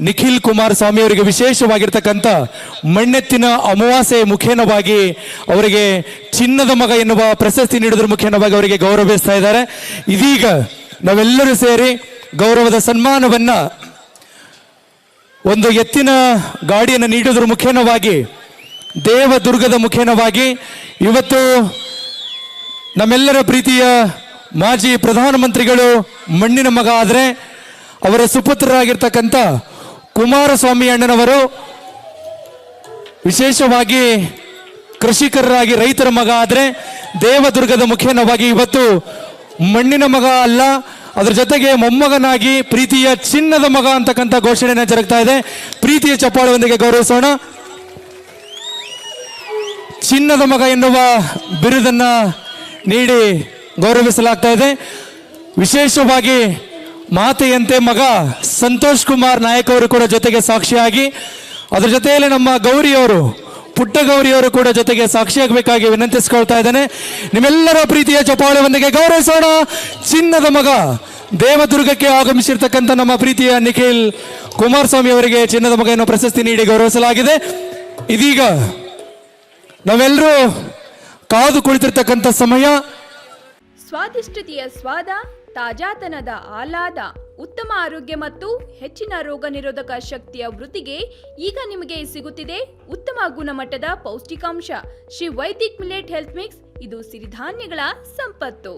ನಿಖಿಲ್ ಕುಮಾರಸ್ವಾಮಿ ಅವರಿಗೆ ವಿಶೇಷವಾಗಿರ್ತಕ್ಕಂಥ ಮಣ್ಣೆತ್ತಿನ ಅಮಾವಾಸ್ಯೆ ಮುಖೇನವಾಗಿ ಅವರಿಗೆ ಚಿನ್ನದ ಮಗ ಎನ್ನುವ ಪ್ರಶಸ್ತಿ ನೀಡುವುದರ ಮುಖೇನವಾಗಿ ಅವರಿಗೆ ಗೌರವಿಸ್ತಾ ಇದ್ದಾರೆ. ಇದೀಗ ನಾವೆಲ್ಲರೂ ಸೇರಿ ಗೌರವದ ಸನ್ಮಾನವನ್ನ ಒಂದು ಎತ್ತಿನ ಗಾಡಿಯನ್ನು ನೀಡುವುದರ ಮುಖೇನವಾಗಿ ದೇವದುರ್ಗದ ಮುಖೇನವಾಗಿ ಇವತ್ತು ನಮ್ಮೆಲ್ಲರ ಪ್ರೀತಿಯ ಮಾಜಿ ಪ್ರಧಾನಮಂತ್ರಿಗಳು ಮಣ್ಣಿನ ಮಗ ಆದರೆ ಅವರ ಸುಪುತ್ರರಾಗಿರ್ತಕ್ಕಂಥ ಕುಮಾರಸ್ವಾಮಿ ಅಣ್ಣನವರು ವಿಶೇಷವಾಗಿ ಕೃಷಿಕರಾಗಿ ರೈತರ ಮಗ ಆದರೆ ದೇವದುರ್ಗದ ಮುಖೇನವಾಗಿ ಇವತ್ತು ಮಣ್ಣಿನ ಮಗ ಅಲ್ಲ, ಅದರ ಜೊತೆಗೆ ಮೊಮ್ಮಗನಾಗಿ ಪ್ರೀತಿಯ ಚಿನ್ನದ ಮಗ ಅಂತಕ್ಕಂಥ ಘೋಷಣೆಯನ್ನು ಜರುಗ್ತಾ ಇದೆ. ಪ್ರೀತಿಯ ಚಪ್ಪಾಳೆಯೊಂದಿಗೆ ಗೌರವಿಸೋಣ. ಚಿನ್ನದ ಮಗ ಎನ್ನುವ ಬಿರುದನ್ನ ನೀಡಿ ಗೌರವಿಸಲಾಗ್ತಾ ಇದೆ. ವಿಶೇಷವಾಗಿ ಮಾತೆಯಂತೆ ಮಗ ಸಂತೋಷ್ ಕುಮಾರ್ ನಾಯಕ್ ಅವರು ಕೂಡ ಜೊತೆಗೆ ಸಾಕ್ಷಿಯಾಗಿ, ಅದರ ಜೊತೆಯಲ್ಲಿ ನಮ್ಮ ಗೌರಿಯವರು ಪುಟ್ಟ ಗೌರಿಯವರು ಕೂಡ ಜೊತೆಗೆ ಸಾಕ್ಷಿಯಾಗಬೇಕಾಗಿ ವಿನಂತಿಸಿಕೊಳ್ತಾ ಇದ್ದೇನೆ. ನಿಮ್ಮೆಲ್ಲರ ಪ್ರೀತಿಯ ಚಪ್ಪಾಳೆಯೊಂದಿಗೆ ಗೌರವಿಸೋಣ. ಚಿನ್ನದ ಮಗ ದೇವದುರ್ಗಕ್ಕೆ ಆಗಮಿಸಿರ್ತಕ್ಕಂಥ ನಮ್ಮ ಪ್ರೀತಿಯ ನಿಖಿಲ್ ಕುಮಾರಸ್ವಾಮಿ ಅವರಿಗೆ ಚಿನ್ನದ ಮಗ ಎನ್ನುವ ಪ್ರಶಸ್ತಿ ನೀಡಿ ಗೌರವಿಸಲಾಗಿದೆ. ಇದೀಗ ನಾವೆಲ್ಲರೂ ಕಾದು ಕುಳಿತಿರ್ತಕ್ಕಂಥ ಸಮಯ. ಸ್ವಾದಿಷ್ಟತೆಯ ಸ್ವಾದ, ತಾಜಾತನದ ಆಹ್ಲಾದ, ಉತ್ತಮ ಆರೋಗ್ಯ ಮತ್ತು ಹೆಚ್ಚಿನ ರೋಗ ನಿರೋಧಕ ಶಕ್ತಿಯ ವೃದ್ಧಿಗೆ ಈಗ ನಿಮಗೆ ಸಿಗುತ್ತಿದೆ ಉತ್ತಮ ಗುಣಮಟ್ಟದ ಪೌಷ್ಟಿಕಾಂಶ Shri Vaidik millet health mix. ಇದು ಸಿರಿಧಾನ್ಯಗಳ ಸಂಪತ್ತು.